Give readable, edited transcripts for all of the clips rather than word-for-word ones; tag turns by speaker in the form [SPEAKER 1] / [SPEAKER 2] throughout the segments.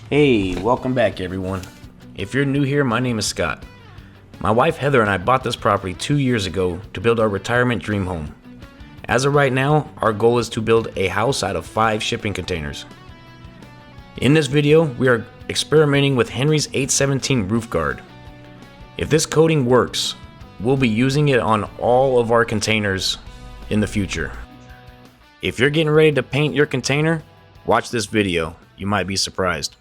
[SPEAKER 1] Hey, welcome back everyone. If you're new here, my name is Scott. My wife Heather and I bought this property 2 years ago to build our retirement dream home. As of right now, our goal is to build a house out of 5 shipping containers. In this video, we are experimenting with Henry's 817 roof guard. If this coating works, we'll be using it on all of our containers in the future. If you're getting ready to paint your container, watch this video. You might be surprised.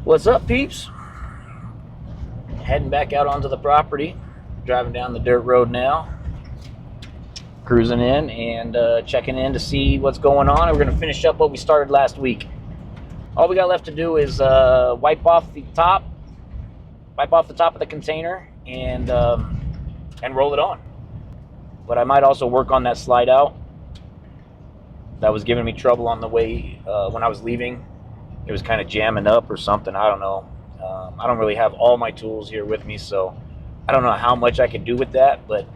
[SPEAKER 1] What's up, peeps? Heading back out onto the property, driving down the dirt road now, cruising in and checking in to see what's going on. And we're going to finish up what we started last week. All we got left to do is wipe off the top of the container and roll it on. But I might also work on that slide out. That was giving me trouble on the way when I was leaving. It was kind of jamming up or something. I don't know. I don't really have all my tools here with me, so I don't know how much I can do with that, but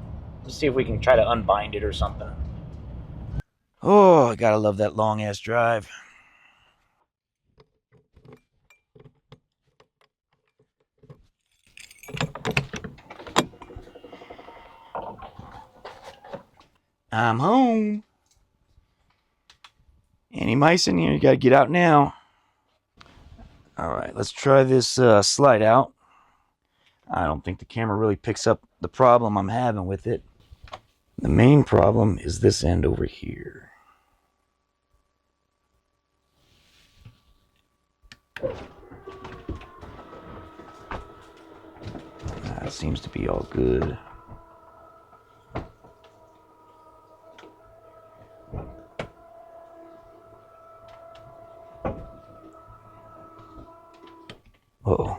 [SPEAKER 1] let's see if we can try to unbind it or something. Oh, I gotta love that long ass drive. I'm home. Any mice in here? You gotta get out now. All right, let's try this slide out. I don't think the camera really picks up the problem I'm having with it. The main problem is this end over here. That seems to be all good. Uh-oh.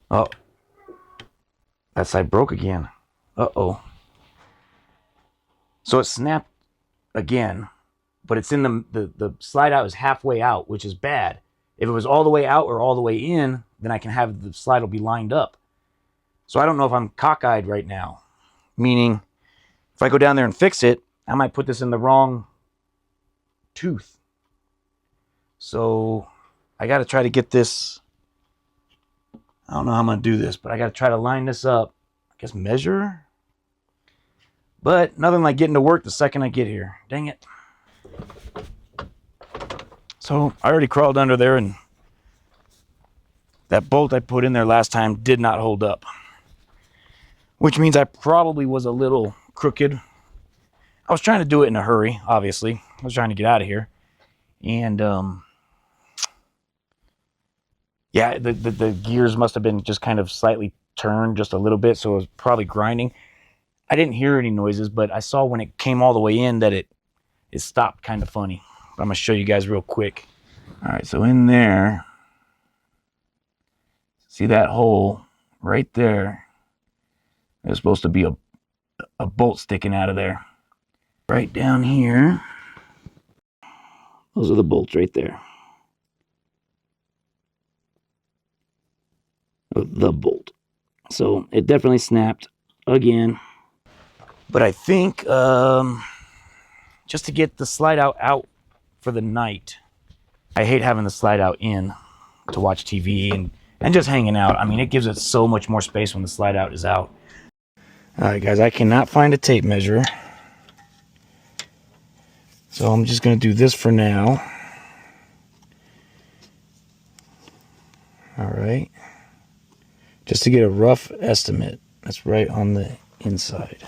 [SPEAKER 1] Oh, that side broke again. Uh-oh. So it snapped again, but it's in the slide out is halfway out, which is bad. If it was all the way out or all the way in, then I can have the slide will be lined up. So I don't know if I'm cockeyed right now, meaning if I go down there and fix it, I might put this in the wrong tooth. So I got to try to get this. I don't know how I'm going to do this, but I got to try to line this up. I guess measure. But nothing like getting to work the second I get here. Dang it. So I already crawled under there, and that bolt I put in there last time did not hold up. Which means I probably was a little crooked. I was trying to do it in a hurry, obviously. I was trying to get out of here. And yeah, the gears must have been just kind of slightly turned just a little bit, so it was probably grinding. I didn't hear any noises, but I saw when it came all the way in that it stopped kind of funny. But I'm going to show you guys real quick. All right, so in there, see that hole right there? There's supposed to be a bolt sticking out of there. Right down here, those are the bolts right there. The bolt. So it definitely snapped again. But I think just to get the slide out for the night. I hate having the slide out in to watch TV and just hanging out. I mean, it gives it so much more space when the slide out is out. All right, guys, I cannot find a tape measure. So I'm just going to do this for now. All right. Just to get a rough estimate. That's right on the inside.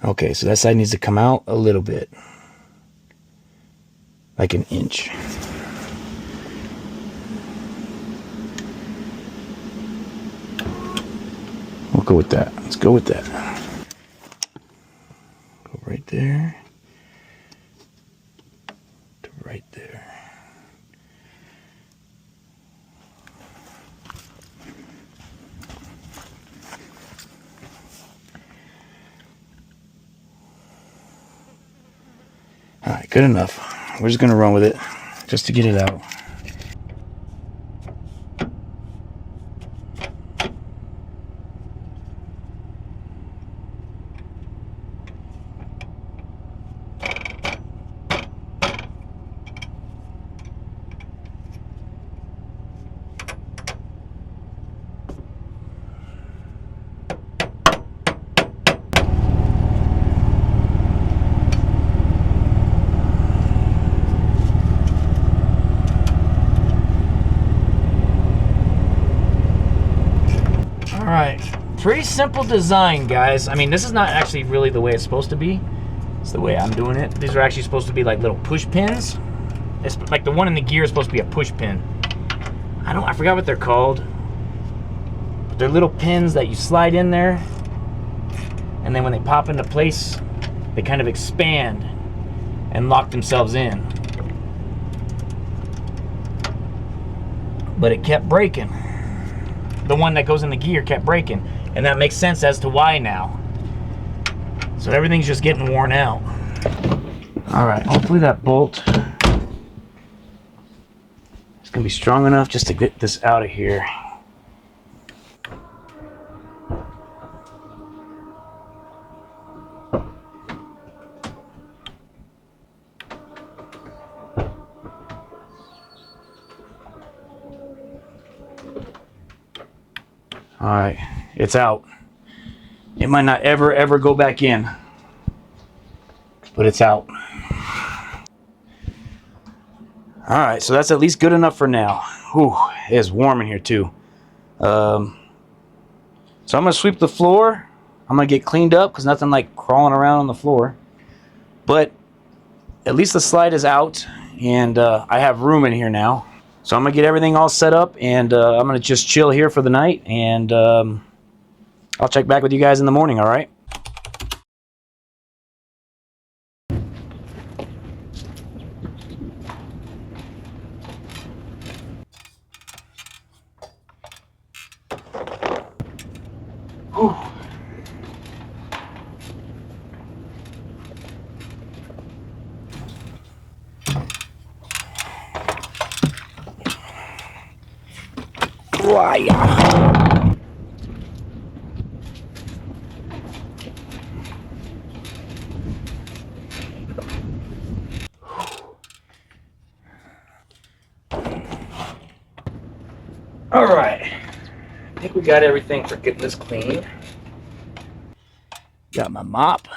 [SPEAKER 1] Okay, so that side needs to come out a little bit. Like an inch. We'll go with that. Let's go with that. Go right there. To right there. All right, good enough. We're just gonna run with it just to get it out. Alright, pretty simple design, guys. I mean, this is not actually really the way it's supposed to be. It's the way I'm doing it. These are actually supposed to be like little push pins. It's like the one in the gear is supposed to be a push pin. I forgot what they're called. But they're little pins that you slide in there, and then when they pop into place, they kind of expand and lock themselves in. But it kept breaking. The one that goes in the gear kept breaking, and that makes sense as to why now. So everything's just getting worn out. All right, hopefully that bolt is gonna be strong enough just to get this out of here. All right, it's out. It might not ever go back in, but it's out. All right, so that's at least good enough for now. Whew, it is warm in here too. So I'm gonna sweep the floor. I'm gonna get cleaned up because nothing like crawling around on the floor. But at least the slide is out, and I have room in here now. So I'm gonna get everything all set up, and I'm gonna just chill here for the night, and I'll check back with you guys in the morning, all right? Whew. All right, I think we got everything for getting this clean. Got my mop,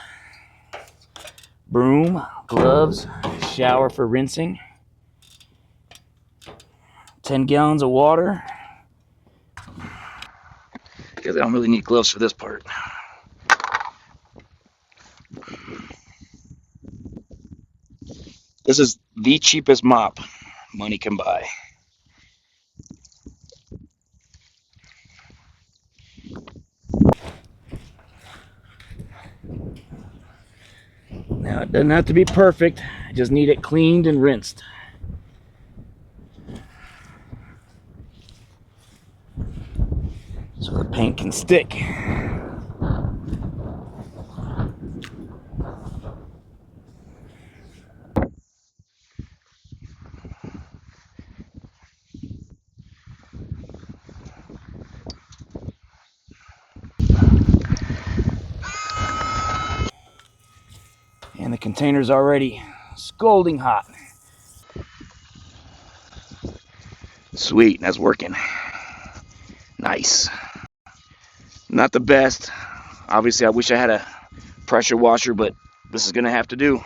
[SPEAKER 1] broom, gloves, shower for rinsing, 10 gallons of water. Because I don't really need gloves for this part. This is the cheapest mop money can buy. Now, it doesn't have to be perfect. I just need it cleaned and rinsed. So the paint can stick. And the container's already scalding hot. Sweet, that's working. Nice. Not the best. Obviously, I wish I had a pressure washer, but this is gonna have to do.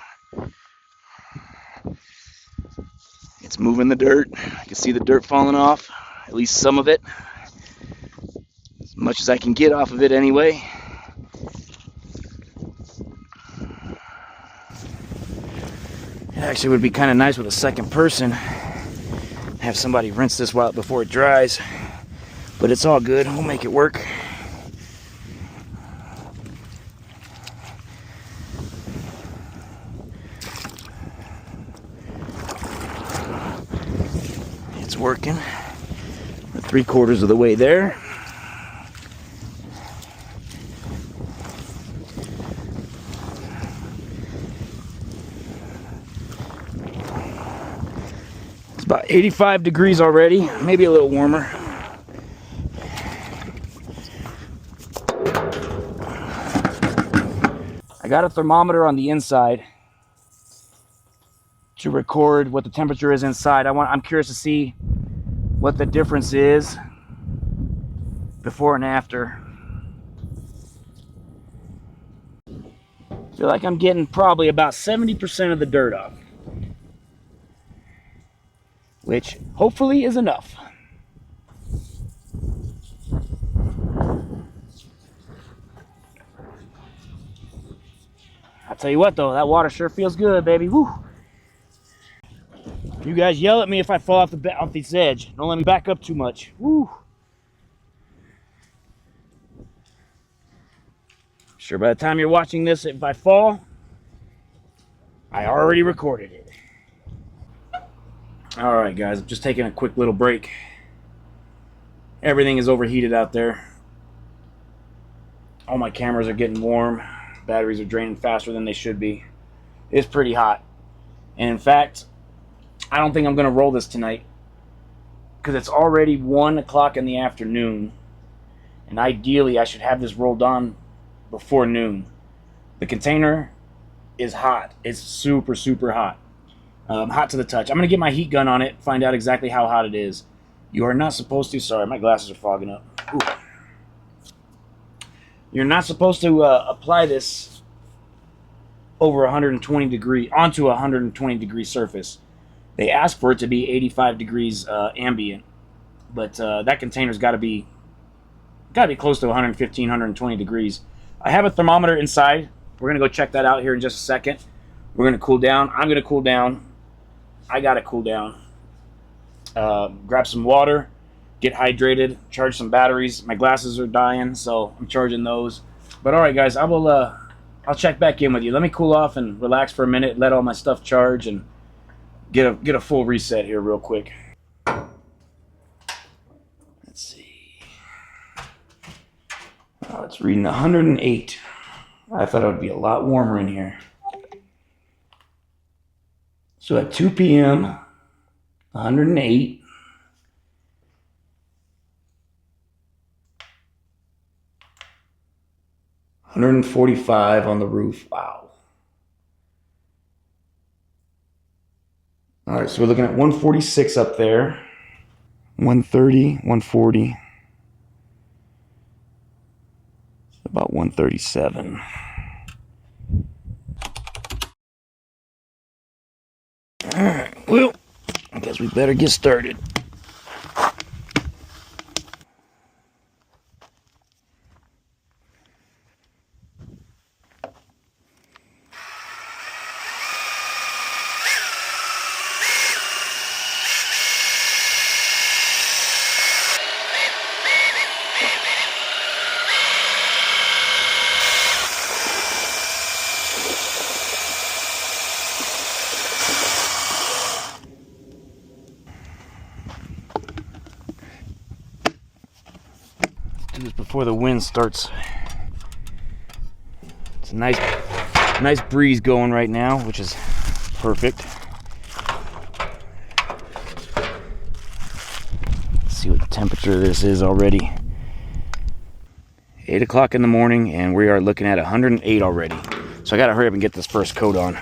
[SPEAKER 1] It's moving the dirt. I can see the dirt falling off, at least some of it. As much as I can get off of it anyway. It actually would be kind of nice with a second person. Have somebody rinse this while before it dries. But it's all good. We'll make it work. It's working. We're 3/4 of the way there. About 85 degrees already, maybe a little warmer. I got a thermometer on the inside to record what the temperature is inside. I'm curious to see what the difference is before and after. I feel like I'm getting probably about 70% of the dirt off, which hopefully is enough. I'll tell you what though, that water sure feels good, baby. Woo! You guys yell at me if I fall off this edge. Don't let me back up too much. Woo! Sure, by the time you're watching this, if I fall, I already recorded it. All right, guys, I'm just taking a quick little break. Everything is overheated out there. All my cameras are getting warm. Batteries are draining faster than they should be. It's pretty hot. And in fact, I don't think I'm going to roll this tonight because it's already 1 o'clock in the afternoon. And ideally, I should have this rolled on before noon. The container is hot. It's super, super hot. Hot to the touch. I'm going to get my heat gun on it, find out exactly how hot it is. You are not supposed to... Sorry, my glasses are fogging up. Ooh. You're not supposed to apply this over 120 degree onto a 120 degree surface. They ask for it to be 85 degrees ambient, but that container's got to be close to 115, 120 degrees. I have a thermometer inside. We're gonna go check that out here in just a second. We're gonna cool down. I'm gonna cool down. I gotta cool down. Grab some water. Get hydrated, charge some batteries. My glasses are dying, so I'm charging those. But all right, guys, I'll check back in with you. Let me cool off and relax for a minute, let all my stuff charge, and get a full reset here real quick. Let's see. Oh, it's reading 108. I thought it would be a lot warmer in here. So at 2 p.m., 108. 145 on the roof. Wow. All right, so we're looking at 146 up there. 130, 140. About 137. All right, well, I guess we better get started. Do this before the wind starts. It's a nice breeze going right now, which is perfect. Let's see what the temperature this is already. 8 o'clock in the morning, and we are looking at 108 already. So I gotta hurry up and get this first coat on.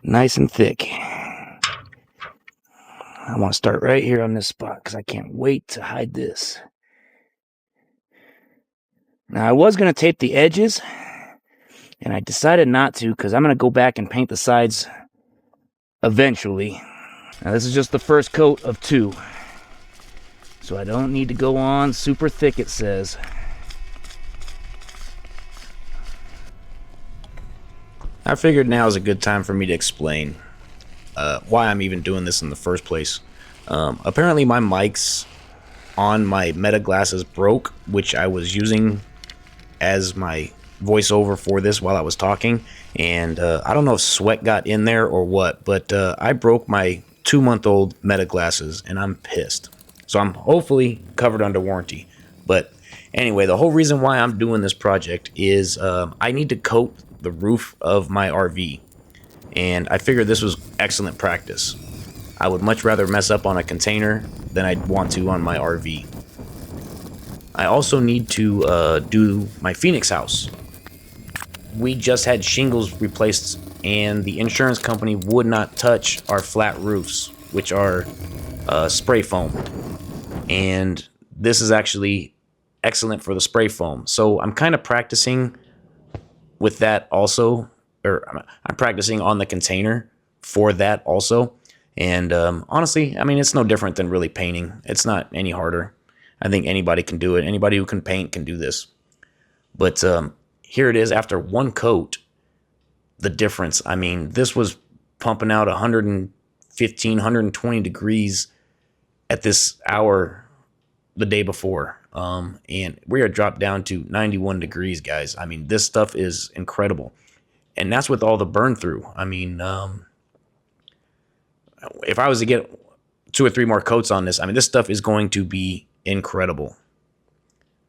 [SPEAKER 1] Nice and thick. I want to start right here on this spot because I can't wait to hide this. Now I was going to tape the edges, and I decided not to because I'm going to go back and paint the sides eventually. Now this is just the first coat of 2. So I don't need to go on super thick, it says. I figured now is a good time for me to explain why I'm even doing this in the first place. Apparently my mics on my Meta glasses broke, which I was using as my voiceover for this while I was talking, and I don't know if sweat got in there or what, but I broke my 2-month-old Meta glasses, and I'm pissed. So I'm hopefully covered under warranty. But anyway, the whole reason why I'm doing this project is I need to coat the roof of my RV, and I figured this was excellent practice. I would much rather mess up on a container than I'd want to on my RV. I also need to do my Phoenix house. We just had shingles replaced, and the insurance company would not touch our flat roofs, which are spray foam. And this is actually excellent for the spray foam. So I'm kind of practicing with that also, or I'm practicing on the container for that also. And honestly, I mean, it's no different than really painting. It's not any harder. I think anybody can do it. Anybody who can paint can do this. But here it is after one coat, the difference. I mean, this was pumping out 115, 120 degrees at this hour the day before. And we are dropped down to 91 degrees, guys. I mean, this stuff is incredible. And that's with all the burn through. I mean, if I was to get 2 or 3 more coats on this, I mean, this stuff is going to be incredible.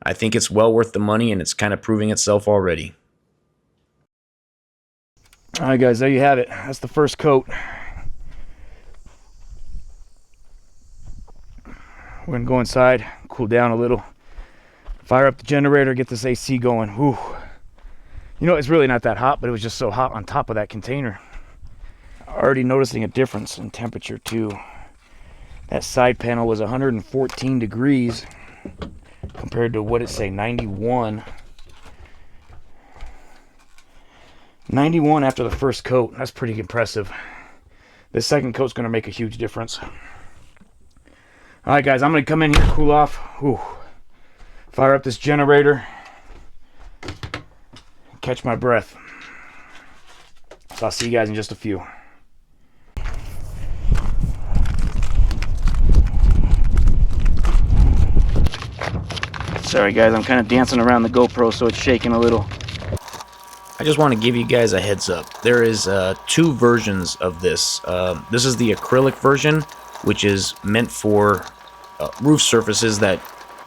[SPEAKER 1] I think it's well worth the money, and it's kind of proving itself already.
[SPEAKER 2] All right, guys, there you have it. That's the first coat. We're gonna go inside, cool down a little, fire up the generator, get this AC going. Whew. You know, it's really not that hot, but it was just so hot on top of that container. Already noticing a difference in temperature too. That side panel was 114 degrees compared to, what it say, 91. 91 after the first coat. That's pretty impressive. This second coat's going to make a huge difference. All right, guys, I'm going to come in here, cool off. Whew. Fire up this generator. Catch my breath. So I'll see you guys in just a few. Sorry, guys, I'm kind of dancing around the GoPro, so it's shaking a little.
[SPEAKER 1] I just want to give you guys a heads up. There is 2 versions of this. This is the acrylic version, which is meant for roof surfaces that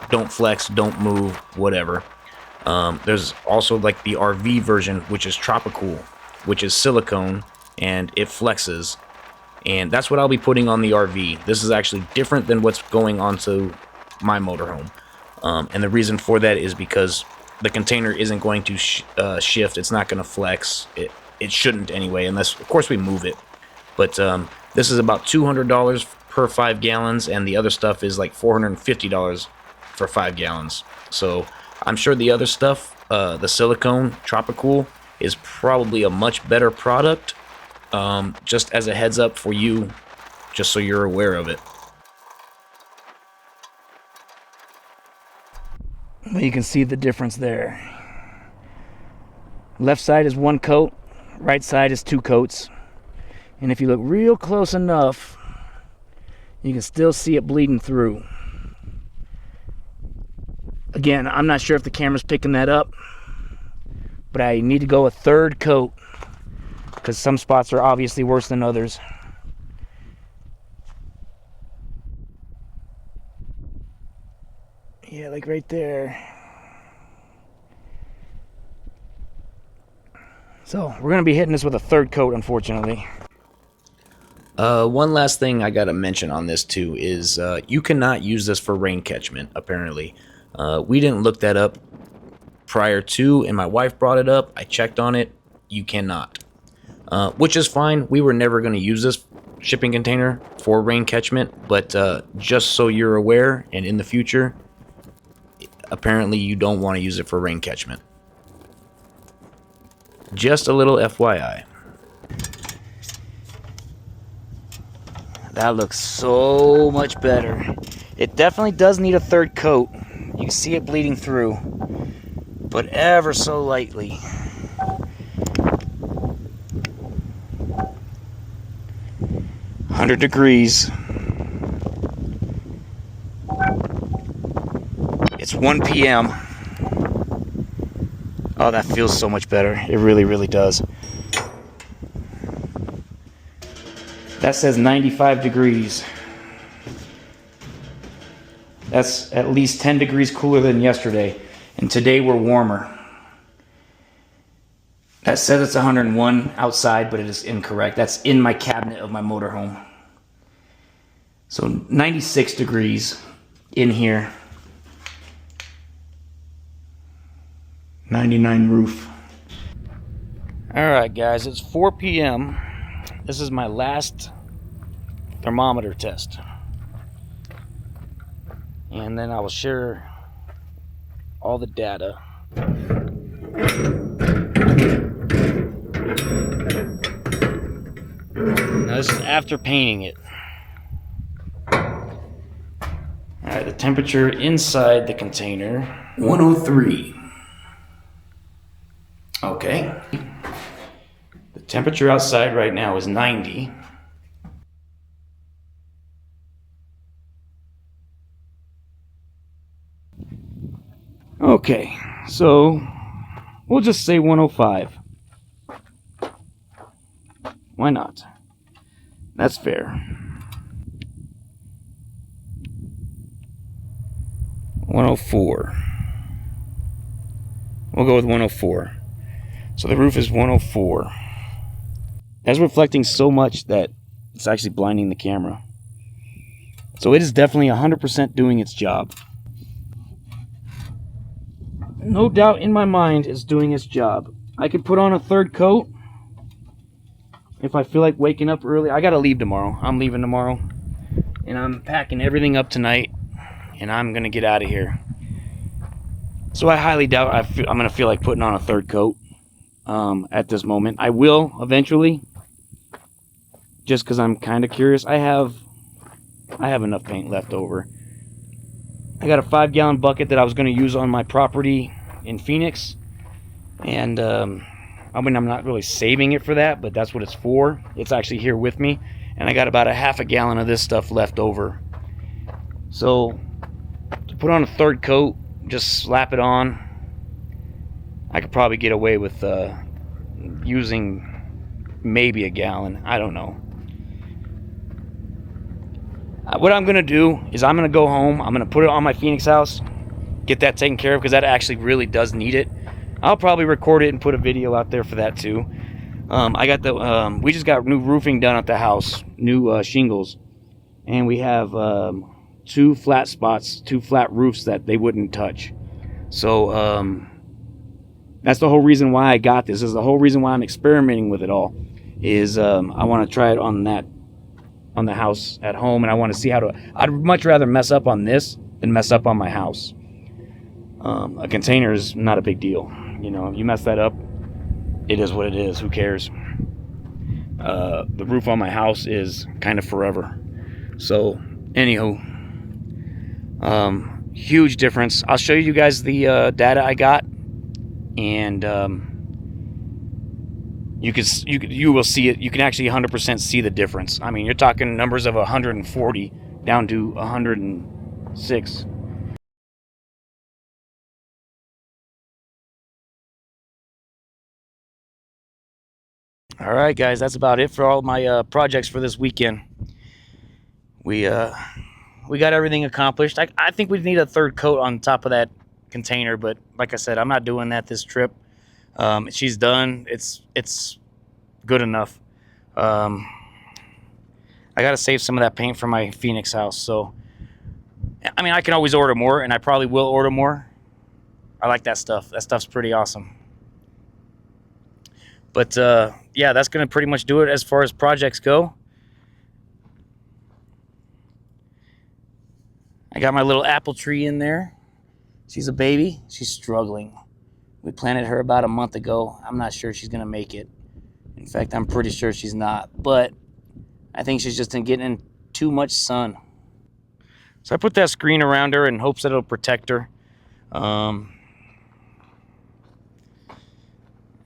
[SPEAKER 1] don't flex, don't move, whatever. There's also like the RV version, which is tropical, which is silicone, and it flexes. And that's what I'll be putting on the RV. This is actually different than what's going onto my motorhome. And the reason for that is because the container isn't going to shift. It's not going to flex. It shouldn't anyway, unless, of course, we move it. But this is about $200 per 5 gallons, and the other stuff is like $450 for 5 gallons. So I'm sure the other stuff, the silicone tropical, is probably a much better product. Just as a heads up for you, just so you're aware of it.
[SPEAKER 2] Well, you can see the difference there. Left side is 1 coat, right side is 2 coats. And if you look real close enough, you can still see it bleeding through. Again, I'm not sure if the camera's picking that up, but I need to go a 3rd coat because some spots are obviously worse than others. Yeah, like right there. So we're going to be hitting this with a 3rd coat, unfortunately.
[SPEAKER 1] One last thing I gotta mention on this too is you cannot use this for rain catchment, apparently. We didn't look that up prior to, and my wife brought it up. I checked on it. You cannot. Which is fine. We were never going to use this shipping container for rain catchment, but just so you're aware, and in the future, apparently you don't want to use it for rain catchment. Just a little FYI.
[SPEAKER 2] That looks so much better. It definitely does need a 3rd coat. You can see it bleeding through, but ever so lightly. $100 degrees. It's 1 p.m. Oh, that feels so much better. It really, really does. That says 95 degrees. That's at least 10 degrees cooler than yesterday. And today we're warmer. That says it's 101 outside, but it is incorrect. That's in my cabinet of my motorhome. So 96 degrees in here. 99 roof. Alright guys, it's 4 p.m. This is my last thermometer test. And then I will share all the data. Now this is after painting it. Alright, the temperature inside the container, 103. Okay. The temperature outside right now is 90. Okay, so we'll just say 105. Why not? That's fair. 104. We'll go with 104. So the roof is 104. That's reflecting so much that it's actually blinding the camera. So it is definitely 100% doing its job. No doubt in my mind it's doing its job. I could put on a third coat if I feel like waking up early. I gotta leave tomorrow. I'm leaving tomorrow. And I'm packing everything up tonight. And I'm gonna get out of here. So I highly doubt I'm gonna feel like putting on a third coat at this moment. I will eventually, just because I'm kind of curious. I have enough paint left over. I got a 5-gallon bucket that I was going to use on my property in Phoenix, and I mean, I'm not really saving it for that, but that's what it's for. It's actually here with me, and I got about a half a gallon of this stuff left over. So to put on a third coat, just slap it on. I could probably get away with using maybe a gallon. I don't know. What I'm going to do is I'm going to go home. I'm going to put it on my Phoenix house. Get that taken care of because that actually really does need it. I'll probably record it and put a video out there for that too. I got the we just got new roofing done at the house. New shingles. And we have 2 flat spots, 2 flat roofs that they wouldn't touch. So that's the whole reason why I got this. This is the whole reason why I'm experimenting with it all. Is I want to try it on the house at home, and I want to see how to. I'd much rather mess up on this than mess up on my house. A container is not a big deal. You know, if you mess that up, it is what it is. Who cares? The roof on my house is kind of forever. So, anywho, huge difference. I'll show you guys the data I got. And you will see it. You can actually 100% see the difference. I mean, you're talking numbers of 140 down to 106. All right, guys, that's about it for all my projects for this weekend. We got everything accomplished. I think we need a third coat on top of that container, but like I said, I'm not doing that this trip. She's done. It's good enough. I gotta save some of that paint for my Phoenix house. So I mean, I can always order more, and I probably will order more. I like that stuff. That stuff's pretty awesome. But yeah, that's gonna pretty much do it as far as projects go. I got my little apple tree in there. She's a baby. She's struggling. We planted her about a month ago. I'm not sure she's going to make it. In fact, I'm pretty sure she's not. But I think she's just getting in too much sun. So I put that screen around her in hopes that it'll protect her.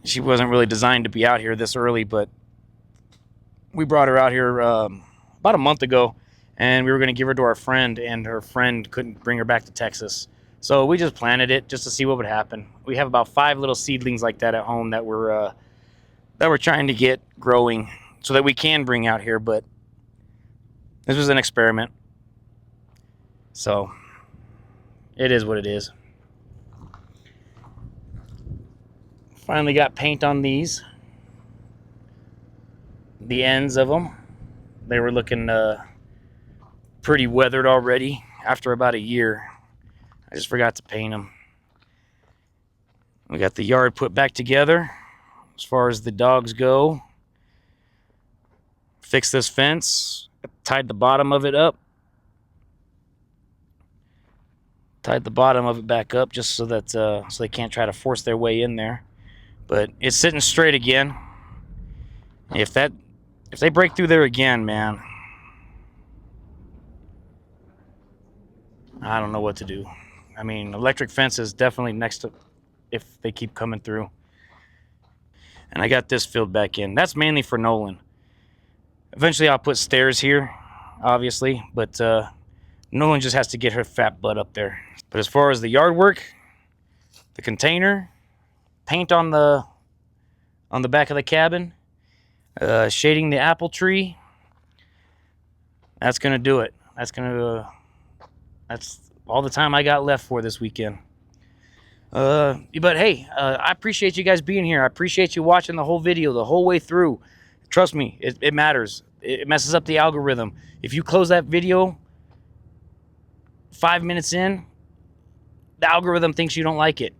[SPEAKER 2] She wasn't really designed to be out here this early, but we brought her out here about a month ago, and we were going to give her to our friend, and her friend couldn't bring her back to Texas. So we just planted it just to see what would happen. We have about 5 little seedlings like that at home that we're trying to get growing so that we can bring out here, but this was an experiment. So it is what it is. Finally got paint on these. The ends of them. They were looking pretty weathered already after about a year. I just forgot to paint them. We got the yard put back together as far as the dogs go. Fixed this fence. Tied the bottom of it up. Tied the bottom of it back up just so that so they can't try to force their way in there. But it's sitting straight again. If they break through there again, man, I don't know what to do. I mean, electric fence is definitely next to if they keep coming through. And I got this filled back in. That's mainly for Nolan. Eventually I'll put stairs here, obviously, but Nolan just has to get her fat butt up there. But as far as the yard work, the container, paint on the back of the cabin, shading the apple tree, that's gonna do it. That's all the time I got left for this weekend. But hey, I appreciate you guys being here. I appreciate you watching the whole video the whole way through. Trust me, it matters. It messes up the algorithm. If you close that video 5 minutes in, the algorithm thinks you don't like it.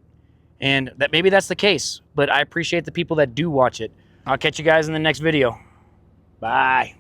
[SPEAKER 2] And that maybe that's the case, but I appreciate the people that do watch it. I'll catch you guys in the next video. Bye.